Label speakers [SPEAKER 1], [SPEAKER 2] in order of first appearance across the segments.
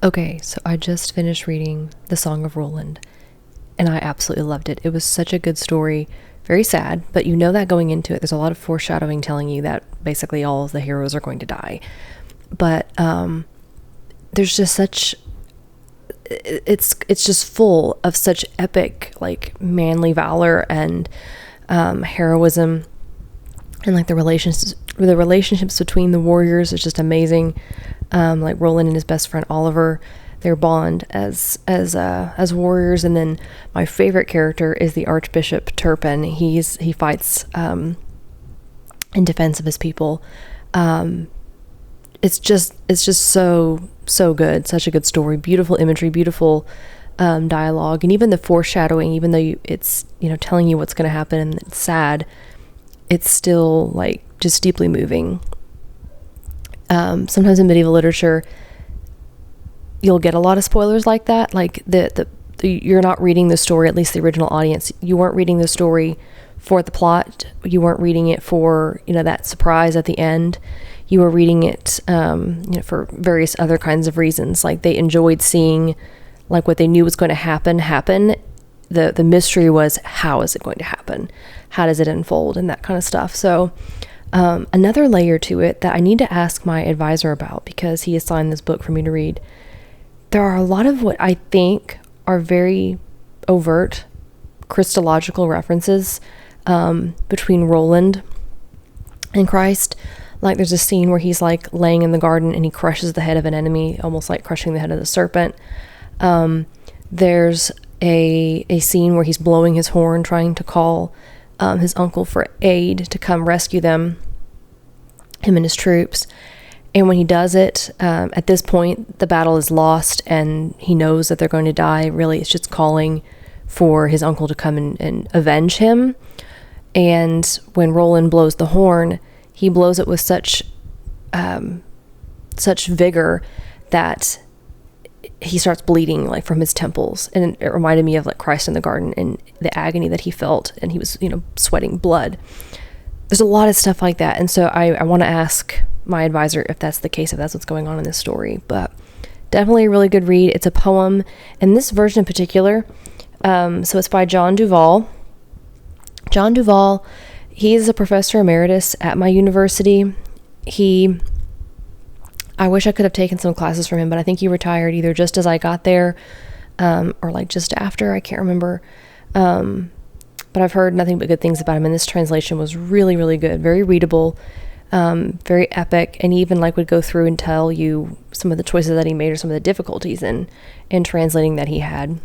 [SPEAKER 1] Okay, so I just finished reading The Song of Roland, and I absolutely loved it. It was such a good story, very sad, but you know that going into it. There's a lot of foreshadowing telling you that basically all of the heroes are going to die. But there's just such it's just full of such epic, like, manly valor and heroism, and like the relationships between the warriors is just amazing. Like Roland and his best friend Oliver, their bond as warriors. And then my favorite character is the Archbishop Turpin. He fights in defense of his people. It's just so good. Such a good story, beautiful imagery, beautiful dialogue, and even the foreshadowing. Even though it's telling you what's going to happen and it's sad, it's still like just deeply moving. Sometimes in medieval literature, you'll get a lot of spoilers like that. Like the you're not reading the story, at least the original audience. You weren't reading the story for the plot. You weren't reading it for that surprise at the end. You were reading it for various other kinds of reasons. Like they enjoyed seeing like what they knew was going to happen. The mystery was, how is it going to happen? How does it unfold, and that kind of stuff. So another layer to it that I need to ask my advisor about, because he assigned this book for me to read. There are a lot of what I think are very overt Christological references between Roland and Christ. Like there's a scene where he's like laying in the garden and he crushes the head of an enemy, almost like crushing the head of the serpent. There's a scene where he's blowing his horn, trying to call his uncle for aid to come rescue him and his troops. And when he does it, at this point, the battle is lost and he knows that they're going to die. Really, it's just calling for his uncle to come and avenge him. And when Roland blows the horn, he blows it with such vigor that he starts bleeding like from his temples. And it reminded me of like Christ in the garden and the agony that he felt, and he was sweating blood. There's a lot of stuff like that. And so I want to ask my advisor if that's the case, if that's what's going on in this story. But definitely a really good read. It's a poem, and this version in particular, so it's by John Duvall. John Duvall, he's a professor emeritus at my university. I wish I could have taken some classes from him, but I think he retired either just as I got there, or like just after, I can't remember. But I've heard nothing but good things about him, and this translation was really, really good, very readable, very epic, and he even like would go through and tell you some of the choices that he made or some of the difficulties in translating that he had.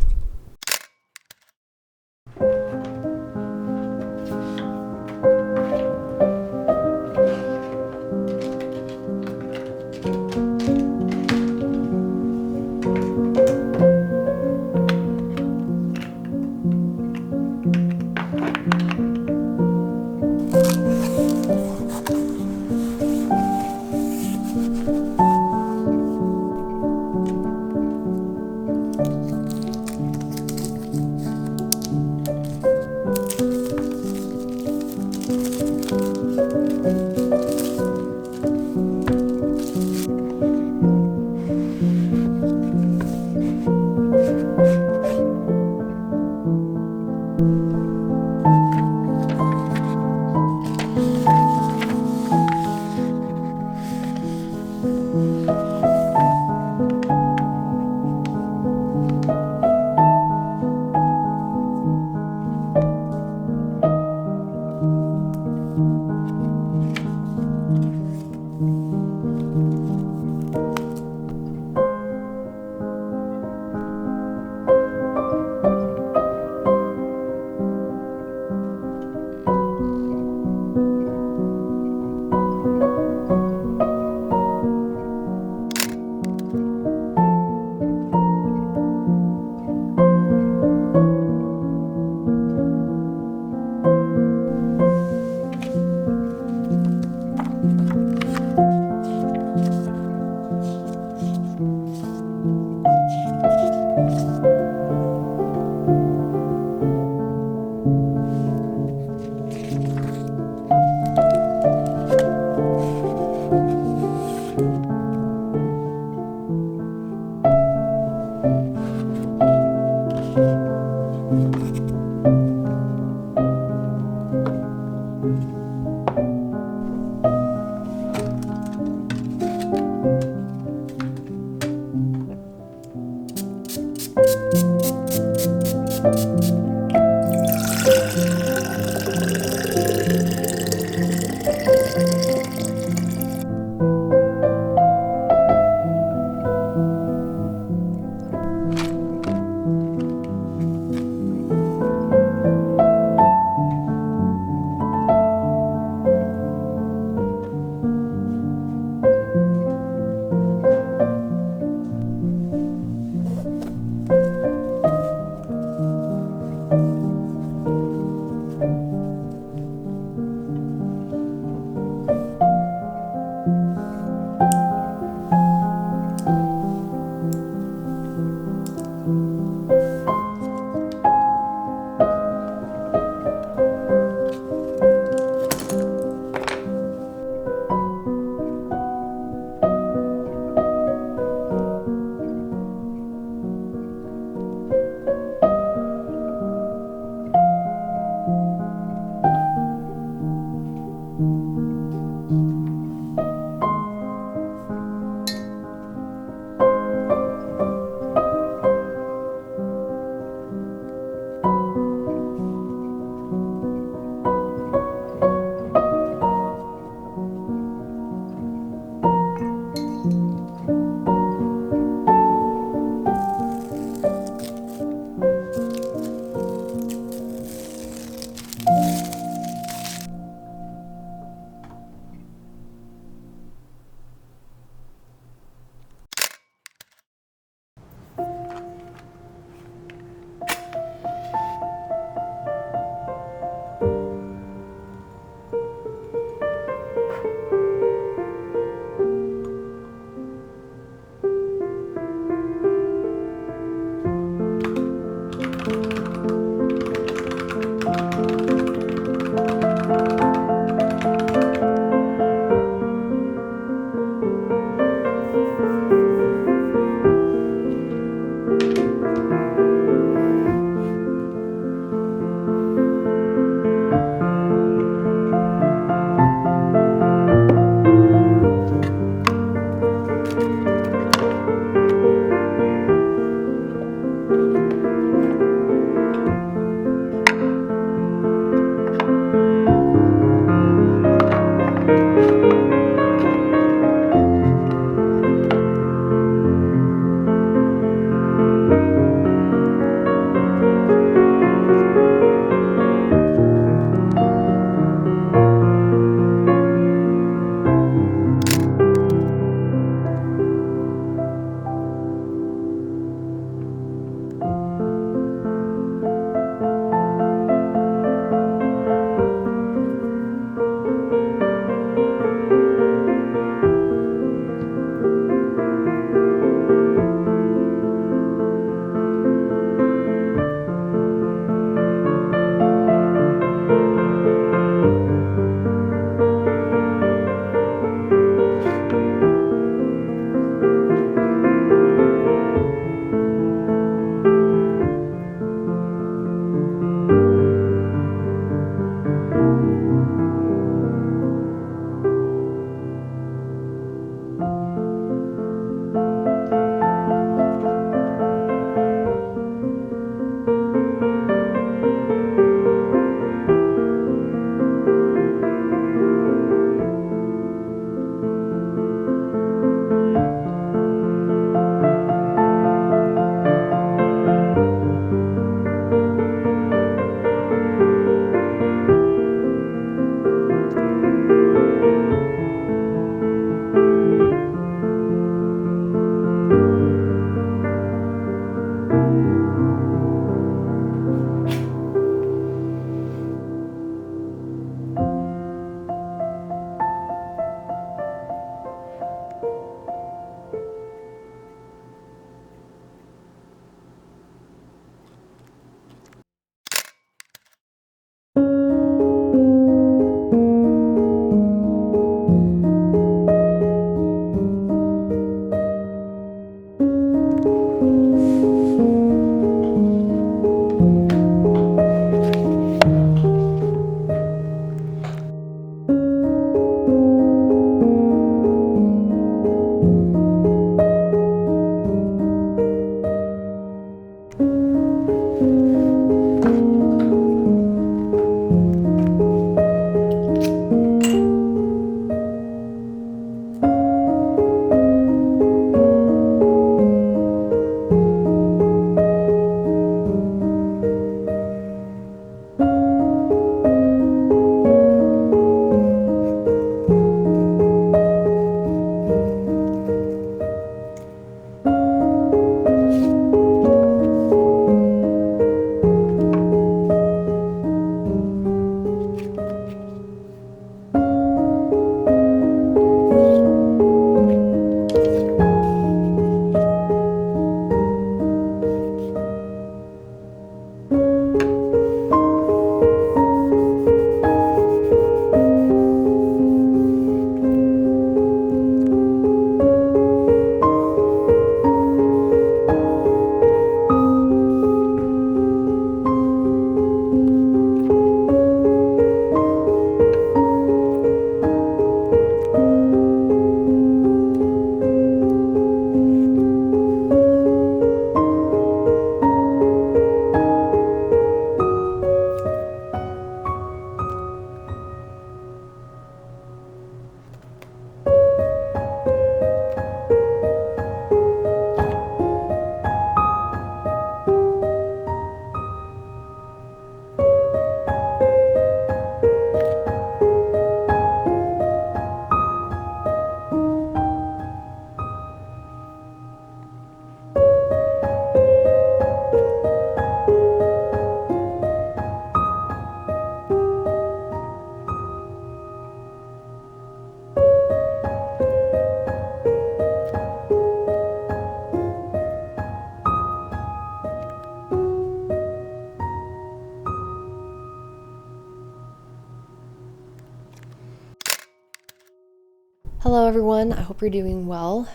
[SPEAKER 1] Hello everyone, I hope you're doing well.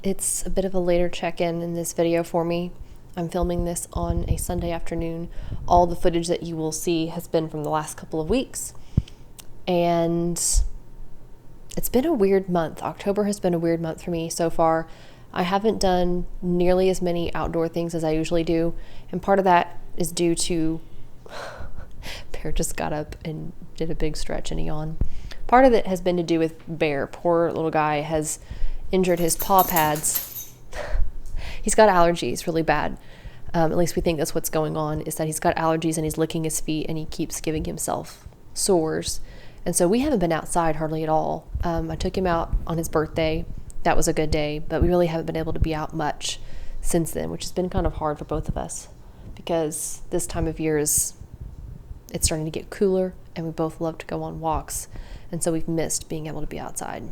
[SPEAKER 1] It's a bit of a later check-in in this video for me. I'm filming this on a Sunday afternoon. All the footage that you will see has been from the last couple of weeks. And it's been a weird month. October has been a weird month for me so far. I haven't done nearly as many outdoor things as I usually do. And part of that is due to Bear just got up and did a big stretch and a yawn. Part of it has been to do with Bear. Poor little guy has injured his paw pads. He's got allergies really bad. At least we think that's what's going on, is that he's got allergies and he's licking his feet and he keeps giving himself sores. And so we haven't been outside hardly at all. I took him out on his birthday. That was a good day, but we really haven't been able to be out much since then, which has been kind of hard for both of us because this time of year it's starting to get cooler and we both love to go on walks. And so we've missed being able to be outside.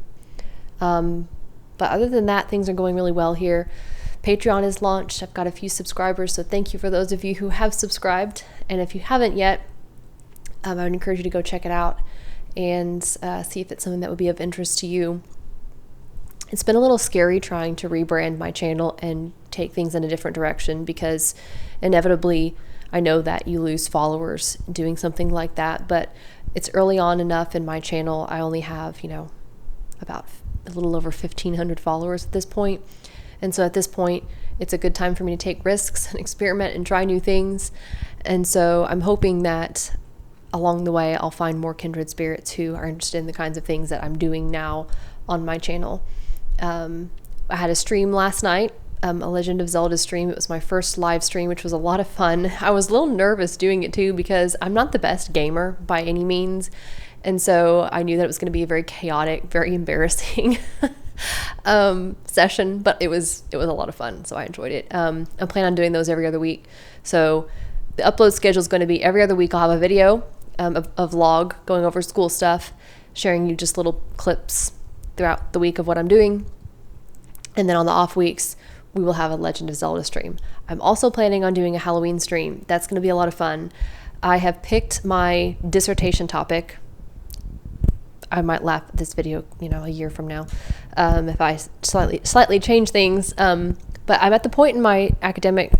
[SPEAKER 1] But other than that, things are going really well here. Patreon is launched. I've got a few subscribers, so thank you for those of you who have subscribed. And if you haven't yet, I would encourage you to go check it out and see if it's something that would be of interest to you. It's been a little scary trying to rebrand my channel and take things in a different direction because inevitably I know that you lose followers doing something like that, but it's early on enough in my channel. I only have, about a little over 1,500 followers at this point. And so at this point, it's a good time for me to take risks and experiment and try new things. And so I'm hoping that along the way, I'll find more kindred spirits who are interested in the kinds of things that I'm doing now on my channel. I had a stream last night, a Legend of Zelda stream. It was my first live stream, which was a lot of fun. I was a little nervous doing it too because I'm not the best gamer by any means. And so I knew that it was going to be a very chaotic, very embarrassing session, but it was a lot of fun. So I enjoyed it. I plan on doing those every other week. So the upload schedule is going to be every other week. I'll have a video, a vlog going over school stuff, sharing you just little clips throughout the week of what I'm doing. And then on the off weeks, we will have a Legend of Zelda stream. I'm also planning on doing a Halloween stream. That's going to be a lot of fun. I have picked my dissertation topic. I might laugh at this video, a year from now, if I slightly change things. But I'm at the point in my academic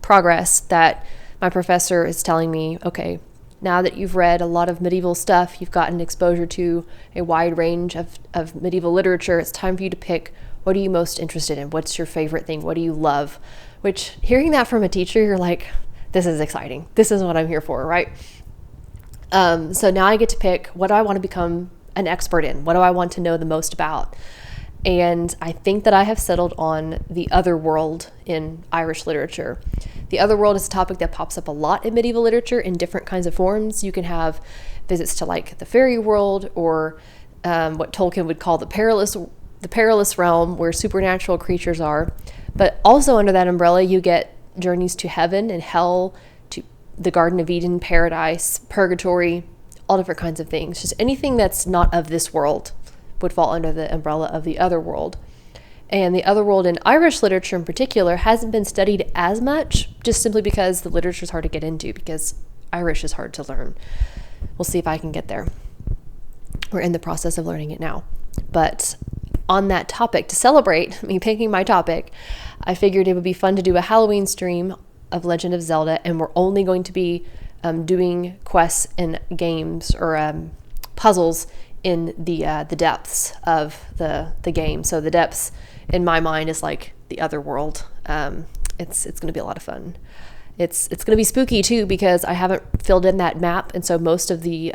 [SPEAKER 1] progress that my professor is telling me, okay, now that you've read a lot of medieval stuff, you've gotten exposure to a wide range of medieval literature, it's time for you to pick, what are you most interested in? What's your favorite thing? What do you love? Which, hearing that from a teacher, you're like, this is exciting. This is what I'm here for, right? So now I get to pick what do I want to become an expert in? What do I want to know the most about? And I think that I have settled on the other world in Irish literature. The other world is a topic that pops up a lot in medieval literature in different kinds of forms. You can have visits to like the fairy world or what Tolkien would call the perilous realm where supernatural creatures are. But also under that umbrella, you get journeys to heaven and hell, to the Garden of Eden, paradise, purgatory, all different kinds of things. Just anything that's not of this world would fall under the umbrella of the other world. And the other world in Irish literature in particular hasn't been studied as much, just simply because the literature is hard to get into, because Irish is hard to learn. We'll see if I can get there. We're in the process of learning it now. But on that topic, to celebrate me picking my topic, I figured it would be fun to do a Halloween stream of Legend of Zelda, and we're only going to be doing quests and games or puzzles in the depths of the game. So the depths, in my mind, is like the other world. It's going to be a lot of fun. It's going to be spooky too because I haven't filled in that map, and so most of the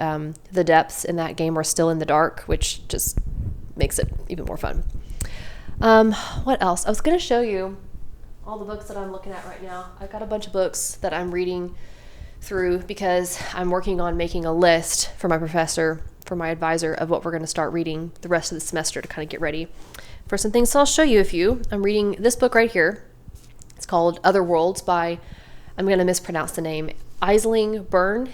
[SPEAKER 1] depths in that game are still in the dark, which just makes it even more fun. What else? I was going to show you all the books that I'm looking at right now. I've got a bunch of books that I'm reading through because I'm working on making a list for my professor, for my advisor, of what we're going to start reading the rest of the semester to kind of get ready for some things. So I'll show you a few. I'm reading this book right here. It's called Other Worlds by, I'm going to mispronounce the name, Aisling Byrne.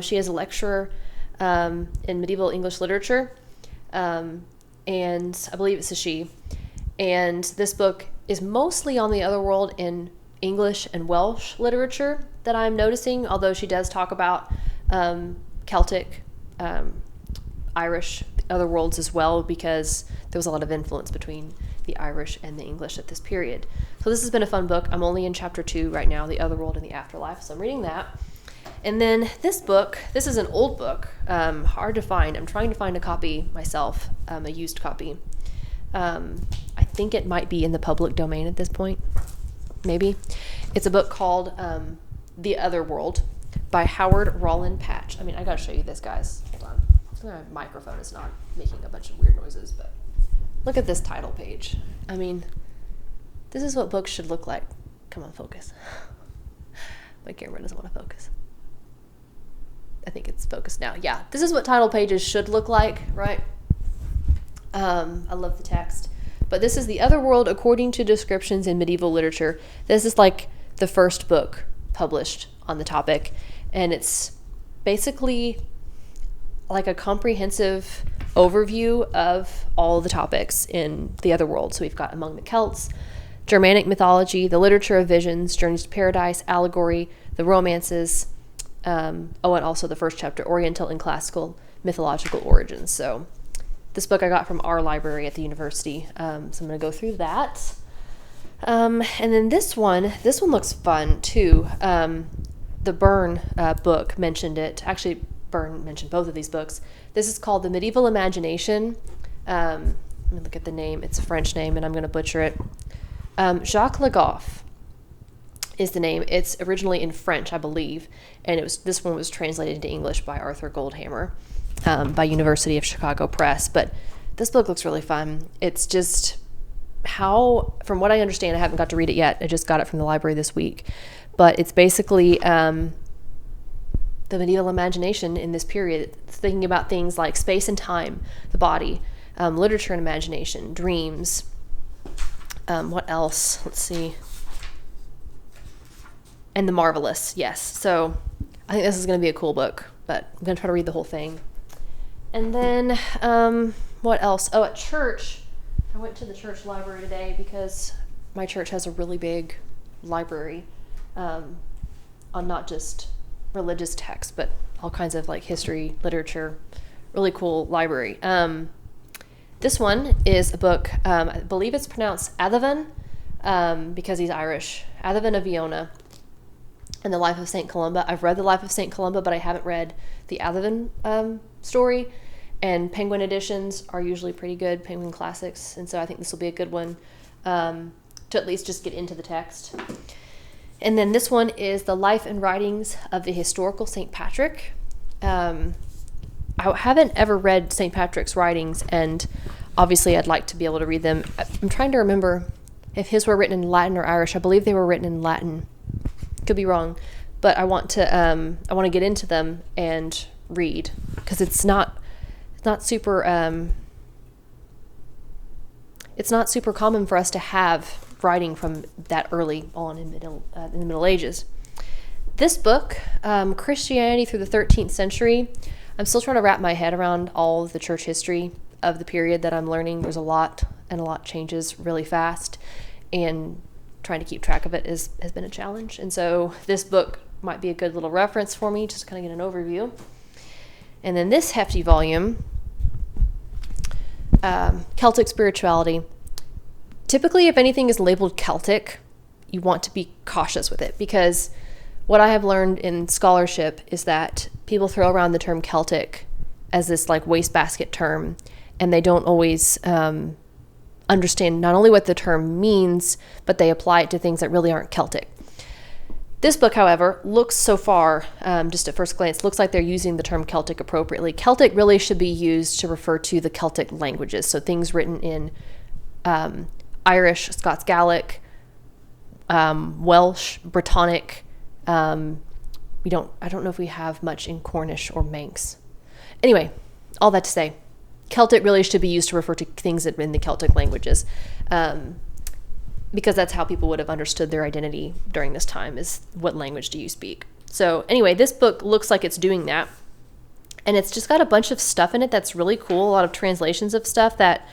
[SPEAKER 1] She is a lecturer in medieval English literature, and I believe it's a she. And this book is mostly on the other world in English and Welsh literature that I'm noticing, although she does talk about Celtic, Irish other worlds as well, because there was a lot of influence between the Irish and the English at this period. So this has been a fun book. I'm only in chapter 2 right now, The Other World and the Afterlife, so I'm reading that. And then this book, this is an old book, hard to find. I'm trying to find a copy myself, a used copy. I think it might be in the public domain at this point, maybe. It's a book called The Other World by Howard Roland Patch. I mean, I gotta show you this, guys. Hold on. My microphone is not making a bunch of weird noises, but look at this title page. I mean, this is what books should look like. Come on, focus. My camera doesn't want to focus. I think it's focused now. Yeah, this is what title pages should look like, right? I love the text. But this is The Other World According to Descriptions in Medieval Literature. This is like the first book published on the topic, and it's basically like a comprehensive overview of all the topics in the other world. So we've got Among the Celts, Germanic mythology, the literature of visions, Journeys to Paradise, allegory, the romances, and also the first chapter, Oriental and Classical Mythological Origins. So this book I got from our library at the university, so I'm going to go through that. And then this one looks fun too. The Byrne book mentioned it. Actually, Byrne mentioned both of these books. This is called The Medieval Imagination. Let me look at the name. It's a French name, and I'm going to butcher it. Jacques Le Goff is the name. It's originally in French, I believe, and this one was translated into English by Arthur Goldhammer by University of Chicago Press. But this book looks really fun. It's just how, from what I understand, I haven't got to read it yet. I just got it from the library this week. But it's basically the medieval imagination in this period, thinking about things like space and time, the body, literature and imagination, dreams. What else? Let's see. And the marvelous, yes. So I think this is going to be a cool book, but I'm going to try to read the whole thing. And then what else? Oh, at church, I went to the church library today because my church has a really big library on not just religious texts, but all kinds of like history, literature, really cool library. This one is a book, I believe it's pronounced Adhavan, because he's Irish, Adhavan of Iona, and the Life of St. Columba. I've read the Life of St. Columba, but I haven't read the Adhavan story, and Penguin editions are usually pretty good, Penguin classics, and so I think this will be a good one to at least just get into the text. And then this one is The Life and Writings of the Historical St. Patrick. I haven't ever read St. Patrick's writings, and obviously I'd like to be able to read them. I'm trying to remember if his were written in Latin or Irish. I believe they were written in Latin. Could be wrong, but I want to get into them and read, because it's not super common for us to have writing from that early on in the Middle Ages. This book, Christianity through the 13th Century, I'm still trying to wrap my head around all of the church history of the period that I'm learning. There's a lot, and a lot changes really fast, and trying to keep track of it has been a challenge. And so this book might be a good little reference for me, just to kind of get an overview. And then this hefty volume, Celtic Spirituality. Typically, if anything is labeled Celtic, you want to be cautious with it, because what I have learned in scholarship is that people throw around the term Celtic as this like wastebasket term, and they don't always understand not only what the term means, but they apply it to things that really aren't Celtic. This book, however, looks so far, just at first glance, looks like they're using the term Celtic appropriately. Celtic really should be used to refer to the Celtic languages, so things written in Irish, Scots Gaelic, Welsh, Brittonic. I don't know if we have much in Cornish or Manx. Anyway, all that to say, Celtic really should be used to refer to things in the Celtic languages, because that's how people would have understood their identity during this time, is what language do you speak. So anyway, this book looks like it's doing that, and it's just got a bunch of stuff in it that's really cool, a lot of translations of stuff that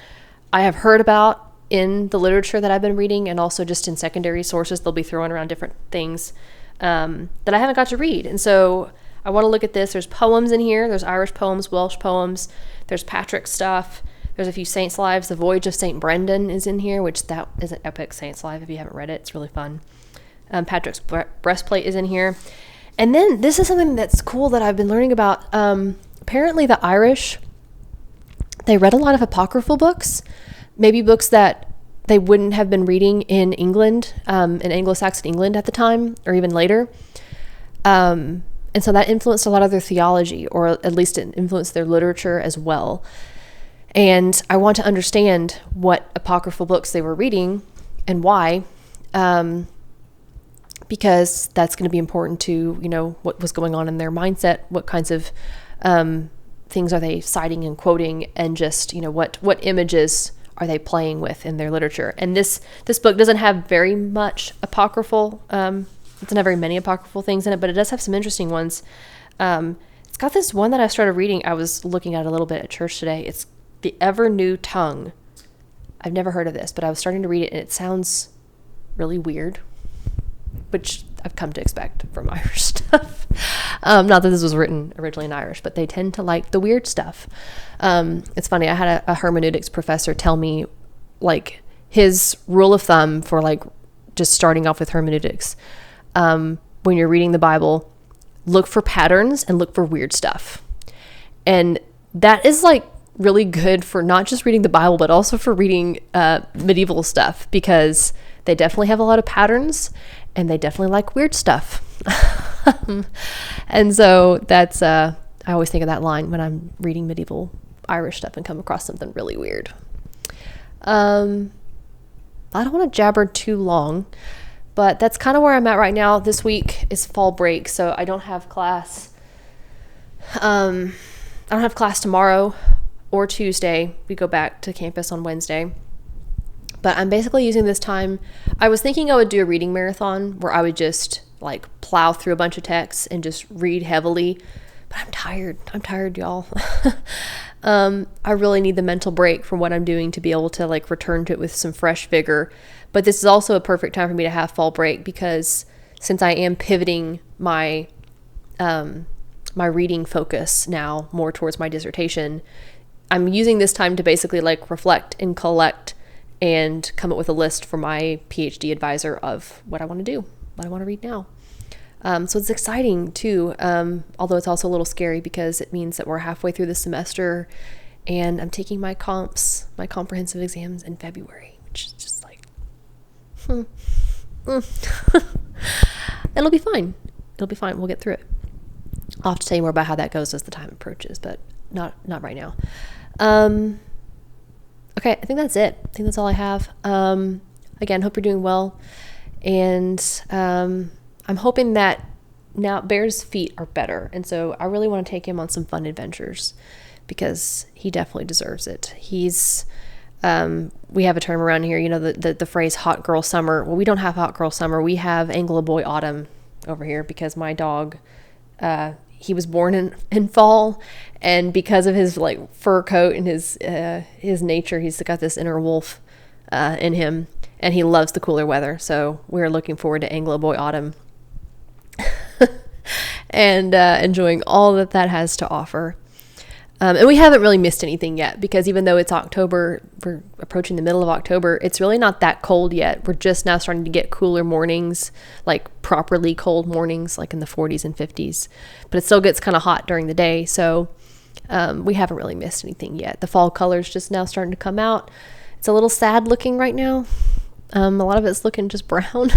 [SPEAKER 1] I have heard about in the literature that I've been reading, and also just in secondary sources. They'll be throwing around different things that I haven't got to read. And so I want to look at this. There's poems in here. There's Irish poems, Welsh poems. There's Patrick stuff. There's a few saints' lives. The Voyage of St. Brendan is in here, which that is an epic saint's life if you haven't read it. It's really fun. Patrick's breastplate is in here. And then this is something that's cool that I've been learning about. Apparently the Irish, they read a lot of apocryphal books, maybe books that they wouldn't have been reading in England, in Anglo-Saxon England at the time, or even later. And so that influenced a lot of their theology, or at least it influenced their literature as well. And I want to understand what apocryphal books they were reading and why, because that's going to be important to, you know, what was going on in their mindset, what kinds of things are they citing and quoting, and just, you know, what images are they playing with in their literature. And this book doesn't have very much apocryphal, it doesn't have very many apocryphal things in it, but it does have some interesting ones. It's got this one that I started reading. I was looking at it a little bit at church today. It's The Ever New Tongue. I've never heard of this, but I was starting to read it, and it sounds really weird, which I've come to expect from Irish stuff. Not that this was written originally in Irish, but they tend to like the weird stuff. It's funny. I had a hermeneutics professor tell me, like, his rule of thumb for, like, just starting off with hermeneutics. When you're reading the Bible, look for patterns and look for weird stuff. And that is, like, really good for not just reading the Bible, but also for reading medieval stuff, because they definitely have a lot of patterns and they definitely like weird stuff. And so that's, I always think of that line when I'm reading medieval Irish stuff and come across something really weird. I don't want to jabber too long, but that's kind of where I'm at right now. This week is fall break, so I don't have class. I don't have class tomorrow or Tuesday. We go back to campus on Wednesday. But I'm basically using this time. I was thinking I would do a reading marathon where I would just, like, plow through a bunch of texts and just read heavily. But I'm tired, y'all. I really need the mental break from what I'm doing to be able to, like, return to it with some fresh vigor. But this is also a perfect time for me to have fall break, because since I am pivoting my my reading focus now more towards my dissertation, I'm using this time to basically, like, reflect and collect and come up with a list for my PhD advisor of what I want to do, what I want to read now. So it's exciting too, although it's also a little scary because it means that we're halfway through the semester and I'm taking my comprehensive exams in February, which is just like, It'll be fine. We'll get through it. I'll have to tell you more about how that goes as the time approaches, but not right now. Okay, I think that's it. I think that's all I have. Again, hope you're doing well. And I'm hoping that now Bear's feet are better. And so I really want to take him on some fun adventures because he definitely deserves it. He's, we have a term around here, you know, the phrase hot girl summer. Well, we don't have hot girl summer. We have Anglo boy autumn over here because my dog, he was born in fall, and because of his, like, fur coat and his nature, he's got this inner wolf in him, and he loves the cooler weather. So we're looking forward to Anglo boy autumn and enjoying all that has to offer. And we haven't really missed anything yet, because even though it's October, we're approaching the middle of October, it's really not that cold yet. We're just now starting to get cooler mornings, like properly cold mornings, like in the 40s and 50s. But it still gets kind of hot during the day, so we haven't really missed anything yet. The fall colors just now starting to come out. It's a little sad looking right now. A lot of it's looking just brown.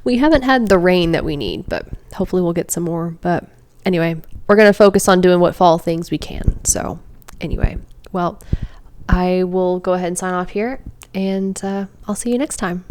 [SPEAKER 1] We haven't had the rain that we need, but hopefully we'll get some more. But anyway, we're going to focus on doing what fall things we can. So anyway, well, I will go ahead and sign off here, and I'll see you next time.